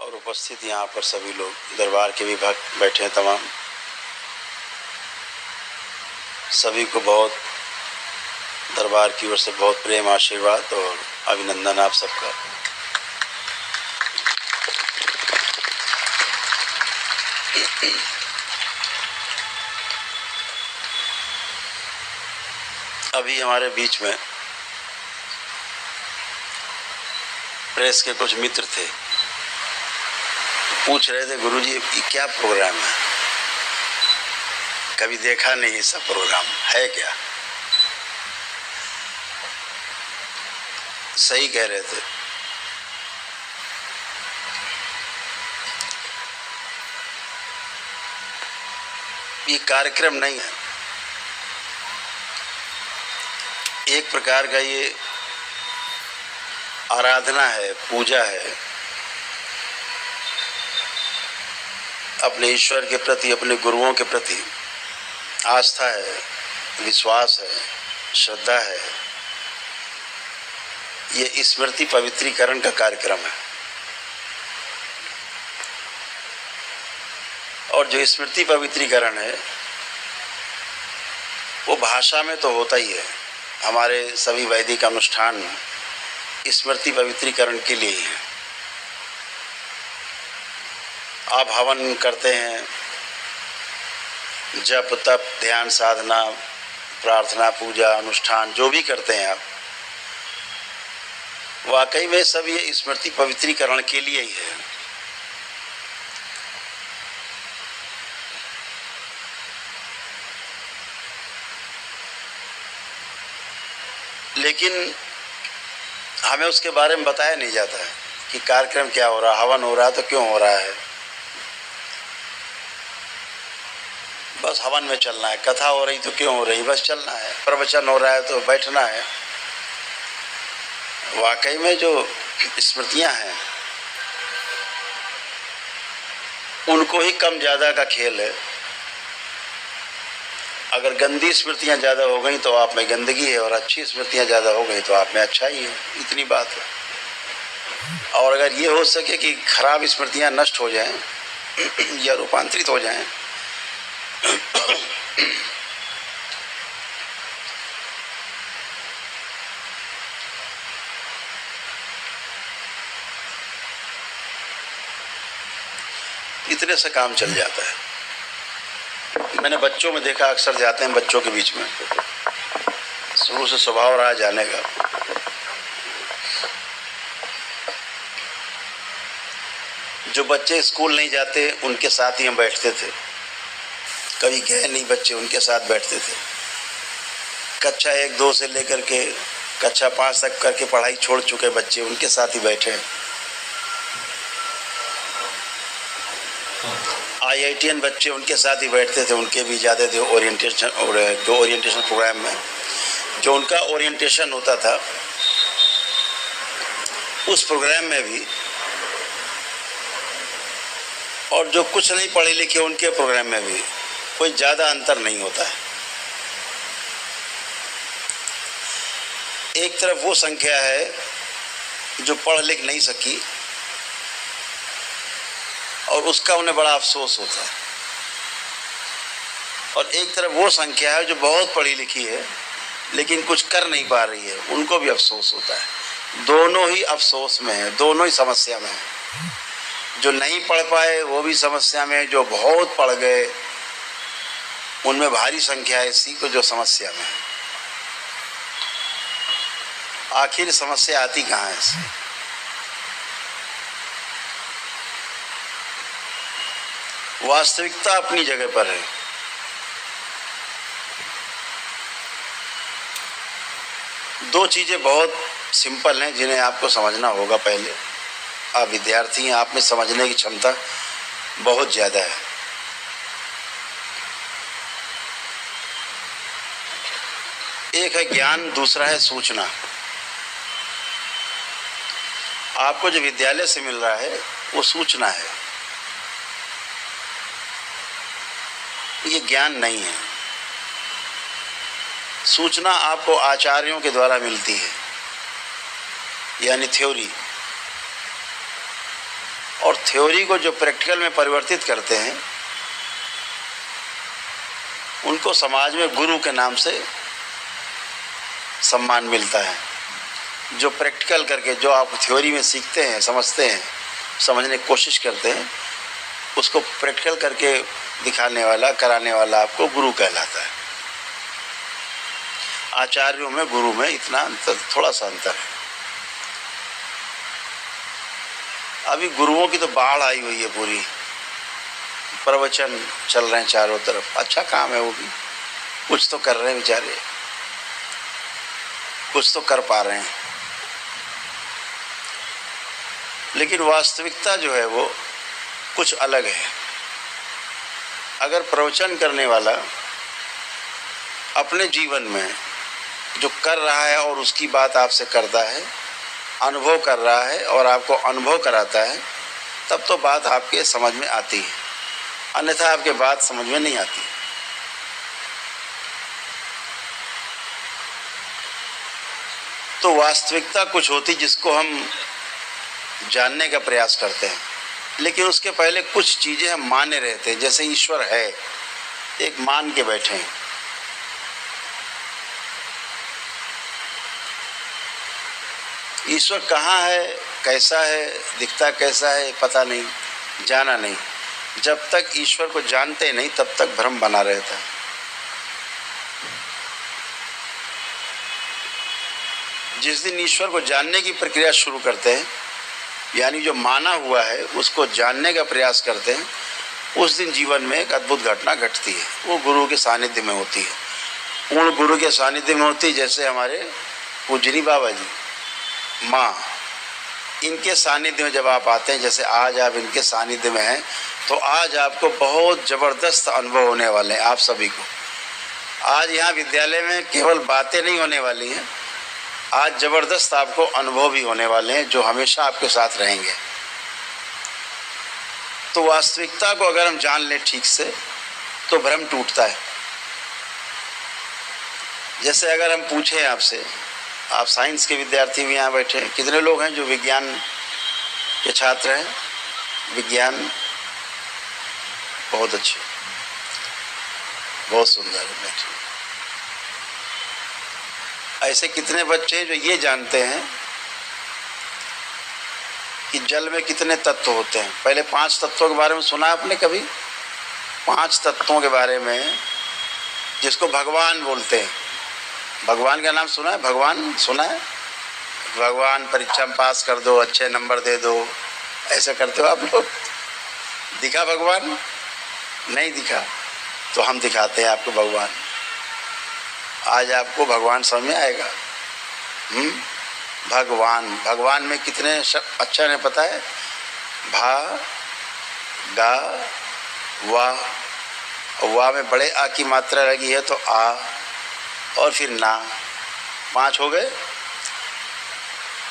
और उपस्थित यहाँ पर सभी लोग, दरबार के भी भक्त बैठे हैं तमाम, सभी को बहुत दरबार की ओर से बहुत प्रेम, आशीर्वाद और अभिनंदन आप सबका। अभी हमारे बीच में प्रेस के कुछ मित्र थे, पूछ रहे थे गुरुजी ये क्या प्रोग्राम है, कभी देखा नहीं ऐसा प्रोग्राम है क्या। सही कह रहे थे। ये कार्यक्रम नहीं है, एक प्रकार का ये आराधना है, पूजा है अपने ईश्वर के प्रति, अपने गुरुओं के प्रति आस्था है, विश्वास है, श्रद्धा है। ये स्मृति पवित्रीकरण का कार्यक्रम है। और जो स्मृति पवित्रीकरण है वो भाषा में तो होता ही है। हमारे सभी वैदिक अनुष्ठान स्मृति पवित्रीकरण के लिए ही है। आप हवन करते हैं, जप तप ध्यान साधना प्रार्थना पूजा अनुष्ठान जो भी करते हैं आप, वाकई में सब ये स्मृति पवित्रीकरण के लिए ही है। लेकिन हमें उसके बारे में बताया नहीं जाता है कि कार्यक्रम क्या हो रहा है, हवन हो रहा है तो क्यों हो रहा है। बस हवन में चलना है, कथा हो रही तो क्यों हो रही, बस चलना है, प्रवचन हो रहा है तो बैठना है। वाकई में जो स्मृतियां हैं उनको ही कम ज़्यादा का खेल है। अगर गंदी स्मृतियां ज़्यादा हो गई तो आप में गंदगी है, और अच्छी स्मृतियां ज़्यादा हो गई तो आप में अच्छा ही है, इतनी बात है। और अगर ये हो सके कि खराब स्मृतियां नष्ट हो जाएं या रूपांतरित हो जाएं इतने से काम चल जाता है। मैंने बच्चों में देखा, अक्सर जाते हैं बच्चों के बीच में, शुरू से स्वभाव रहा जाने का। जो बच्चे स्कूल नहीं जाते उनके साथ ही हम बैठते थे, कभी गए नहीं बच्चे उनके साथ बैठते थे। कक्षा 1-2 से लेकर के कक्षा 5 तक करके पढ़ाई छोड़ चुके बच्चे उनके साथ ही बैठे। IITian बच्चे उनके साथ ही बैठते थे, उनके भी जाते थे ओरिएंटेशन, और जो ओरिएंटेशन प्रोग्राम में जो उनका ओरिएंटेशन होता था उस प्रोग्राम में भी, और जो कुछ नहीं पढ़े लिखे उनके प्रोग्राम में भी कोई ज़्यादा अंतर नहीं होता है। एक तरफ वो संख्या है जो पढ़ लिख नहीं सकी और उसका उन्हें बड़ा अफसोस होता है, और एक तरफ वो संख्या है जो बहुत पढ़ी लिखी है लेकिन कुछ कर नहीं पा रही है, उनको भी अफसोस होता है। दोनों ही अफसोस में है, दोनों ही समस्या में है। जो नहीं पढ़ पाए वो भी समस्या में है, जो बहुत पढ़ गए उनमें भारी संख्या है इसी को जो समस्या में है। आखिर समस्या आती कहाँ है इससे? वास्तविकता अपनी जगह पर है। दो चीजें बहुत सिंपल हैं जिन्हें आपको समझना होगा। पहले, आप विद्यार्थी हैं, आप में समझने की क्षमता बहुत ज़्यादा है। एक है ज्ञान, दूसरा है सूचना। आपको जो विद्यालय से मिल रहा है वो सूचना है, ये ज्ञान नहीं है। सूचना आपको आचार्यों के द्वारा मिलती है, यानी थ्योरी। और थ्योरी को जो प्रैक्टिकल में परिवर्तित करते हैं उनको समाज में गुरु के नाम से सम्मान मिलता है। जो प्रैक्टिकल करके जो आप थ्योरी में सीखते हैं, समझते हैं, समझने की कोशिश करते हैं, उसको प्रैक्टिकल करके दिखाने वाला, कराने वाला आपको गुरु कहलाता है। आचार्यों में गुरु में इतना अंतर, थोड़ा सा अंतर है। अभी गुरुओं की तो बाढ़ आई हुई है पूरी, प्रवचन चल रहे हैं चारों तरफ। अच्छा काम है वो भी, कुछ तो कर रहे हैं बेचारे, कुछ तो कर पा रहे हैं। लेकिन वास्तविकता जो है वो कुछ अलग है। अगर प्रवचन करने वाला अपने जीवन में जो कर रहा है और उसकी बात आपसे करता है, अनुभव कर रहा है और आपको अनुभव कराता है, तब तो बात आपके समझ में आती है, अन्यथा आपके बात समझ में नहीं आती। तो वास्तविकता कुछ होती जिसको हम जानने का प्रयास करते हैं, लेकिन उसके पहले कुछ चीज़ें हम माने रहते हैं। जैसे ईश्वर है, एक मान के बैठे हैं। ईश्वर कहाँ है, कैसा है, दिखता कैसा है, पता नहीं, जाना नहीं। जब तक ईश्वर को जानते नहीं तब तक भ्रम बना रहता है। जिस दिन ईश्वर को जानने की प्रक्रिया शुरू करते हैं, यानी जो माना हुआ है उसको जानने का प्रयास करते हैं, उस दिन जीवन में एक अद्भुत घटना घटती है। वो गुरु के सानिध्य में होती है, पूर्ण गुरु के सानिध्य में होती है। जैसे हमारे पूजनी बाबा जी, माँ, इनके सानिध्य में जब आप आते हैं, जैसे आज आप इनके सानिध्य में हैं, तो आज आपको बहुत ज़बरदस्त अनुभव होने वाले हैं। आप सभी को आज यहाँ विद्यालय में केवल बातें नहीं होने वाली हैं, आज ज़बरदस्त आपको अनुभव भी होने वाले हैं जो हमेशा आपके साथ रहेंगे। तो वास्तविकता को अगर हम जान लें ठीक से तो भ्रम टूटता है। जैसे अगर हम पूछें आपसे, आप साइंस के विद्यार्थी भी यहाँ बैठे हैं, कितने लोग हैं जो विज्ञान के छात्र हैं? विज्ञान बहुत अच्छे, बहुत सुंदर है, बैठे। ऐसे कितने बच्चे हैं जो ये जानते हैं कि जल में कितने तत्व होते हैं? पहले 5 तत्वों के बारे में सुना आपने कभी? 5 तत्वों के बारे में, जिसको भगवान बोलते हैं। भगवान का नाम सुना है? भगवान सुना है? भगवान परीक्षा में पास कर दो, अच्छे नंबर दे दो, ऐसा करते हो आप लोग? दिखा भगवान? नहीं दिखा, तो हम दिखाते हैं आपको भगवान। आज आपको भगवान समझ में आएगा। भगवान, भगवान में कितने अक्षर हैं पता है? भा, गा, वा। वा में बड़े आ की मात्रा लगी है तो आ, और फिर ना, 5 हो गए।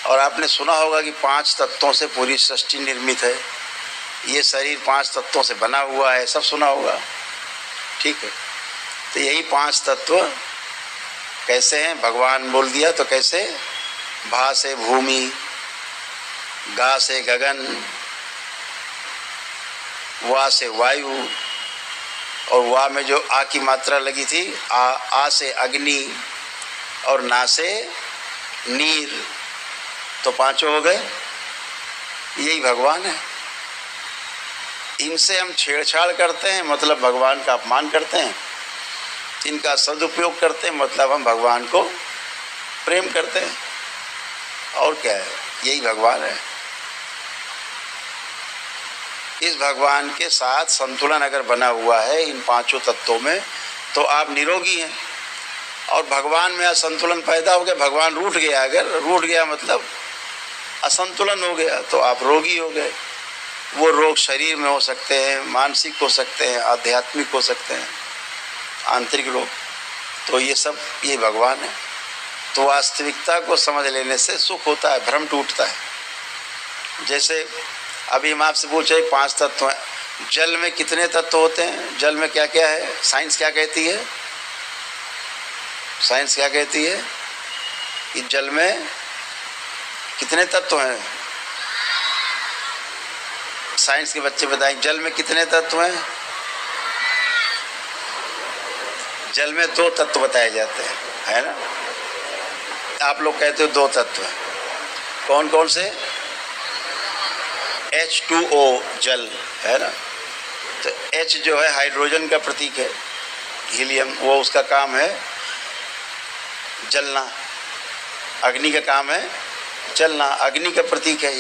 और आपने सुना होगा कि 5 तत्वों से पूरी सृष्टि निर्मित है, ये शरीर 5 तत्वों से बना हुआ है, सब सुना होगा, ठीक है। तो यही 5 तत्व कैसे हैं? भगवान बोल दिया तो कैसे? भा से भूमि, गा से गगन, वा से वायु, और वा में जो आ की मात्रा लगी थी, आ से अग्नि, और ना से नीर, तो 5 हो गए। यही भगवान है। इनसे हम छेड़छाड़ करते हैं, मतलब भगवान का अपमान करते हैं। इनका सदुपयोग करते हैं, मतलब हम भगवान को प्रेम करते हैं। और क्या है? यही भगवान है। इस भगवान के साथ संतुलन अगर बना हुआ है इन 5 तत्वों में, तो आप निरोगी हैं। और भगवान में असंतुलन पैदा हो गया, भगवान रूठ गया, अगर रूठ गया मतलब असंतुलन हो गया, तो आप रोगी हो गए। वो रोग शरीर में हो सकते हैं, मानसिक हो सकते हैं, आध्यात्मिक हो सकते हैं, आंतरिक रोग। तो ये सब, ये भगवान है। तो वास्तविकता को समझ लेने से सुख होता है, भ्रम टूटता है। जैसे अभी हम आपसे पूछे 5 तत्व हैं, जल में कितने तत्व होते हैं? जल में क्या क्या है? साइंस क्या कहती है? साइंस क्या कहती है कि जल में कितने तत्व हैं? साइंस के बच्चे बताएं जल में कितने तत्व हैं? जल में 2 तत्व बताए जाते हैं, है ना? आप लोग कहते हो 2 तत्व हैं, कौन कौन से? H2O जल, है ना? तो H जो है हाइड्रोजन का प्रतीक है, हीलियम, वो उसका काम है जलना। अग्नि का काम है जलना, अग्नि का प्रतीक है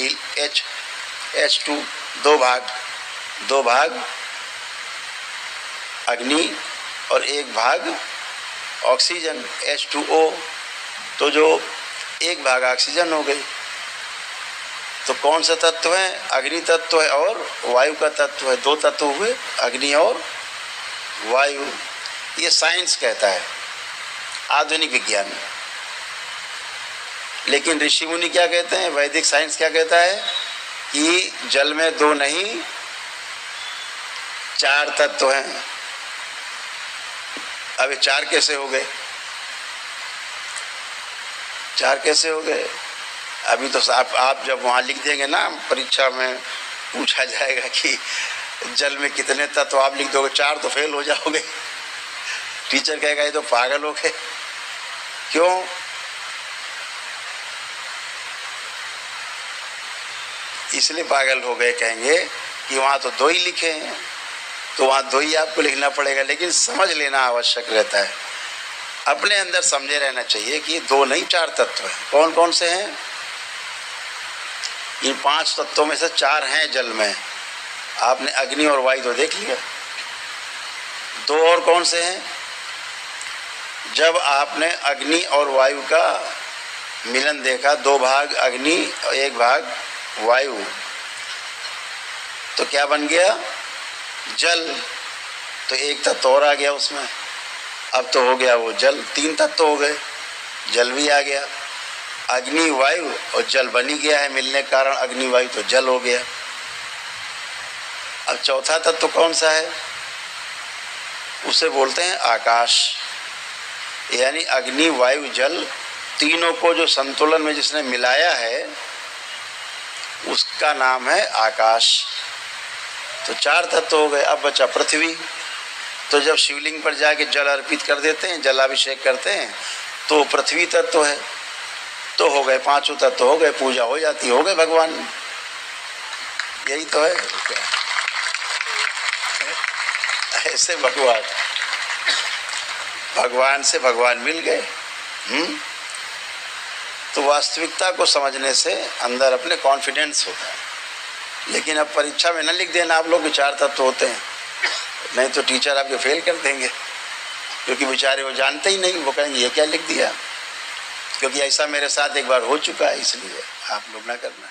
H, H2, 2 भाग अग्नि और 1 भाग ऑक्सीजन, H2O। तो जो 1 भाग ऑक्सीजन हो गई। तो कौन सा तत्व है? अग्नि तत्व है और वायु का तत्व है। 2 तत्व हुए, अग्नि और वायु। ये साइंस कहता है, आधुनिक विज्ञान। लेकिन ऋषि मुनि क्या कहते हैं? वैदिक साइंस क्या कहता है कि जल में 2 नहीं 4 तत्व हैं। अब ये 4 कैसे हो गए? 4 कैसे हो गए? अभी तो आप जब वहाँ लिख देंगे ना, परीक्षा में पूछा जाएगा कि जल में कितने तत्व, आप लिख दोगे 4 तो फेल हो जाओगे। टीचर कहेगा ये तो पागल हो गए। क्यों? इसलिए पागल हो गए कहेंगे कि वहाँ तो 2 ही लिखे हैं, तो वहाँ 2 ही आपको लिखना पड़ेगा। लेकिन समझ लेना आवश्यक रहता है, अपने अंदर समझे रहना चाहिए कि 2 नहीं 4 तत्व हैं। कौन कौन से हैं? इन 5 तत्वों में से 4 हैं जल में। आपने अग्नि और वायु तो देख लिया। 2 और कौन से हैं? जब आपने अग्नि और वायु का मिलन देखा, 2 भाग अग्नि और 1 भाग वायु, तो क्या बन गया? जल। तो 1 तत्व और आ गया उसमें। अब तो हो गया वो जल, 3 तत्व हो गए, जल भी आ गया। अग्नि वायु और जल बन ही गया है, मिलने के कारण अग्नि वायु तो जल हो गया। अब चौथा तत्व कौन सा है? उसे बोलते हैं आकाश। यानी अग्नि वायु जल तीनों को जो संतुलन में जिसने मिलाया है उसका नाम है आकाश। तो 4 तत्व हो गए। अब बचा पृथ्वी। तो जब शिवलिंग पर जाके जल अर्पित कर देते हैं, जलाभिषेक करते हैं, तो पृथ्वी तत्व है। तो हो गए 5 तत्व हो गए, पूजा हो जाती, हो गए भगवान। यही तो है। ऐसे भगवान से भगवान मिल गए। तो वास्तविकता को समझने से अंदर अपने कॉन्फिडेंस होता है। लेकिन अब परीक्षा में न लिख देना आप लोग 4 तत्व होते हैं, नहीं तो टीचर आपके फेल कर देंगे। क्योंकि बेचारे वो जानते ही नहीं, वो कहेंगे ये क्या लिख दिया। क्योंकि ऐसा मेरे साथ एक बार हो चुका है, इसलिए आप लोग ना करना।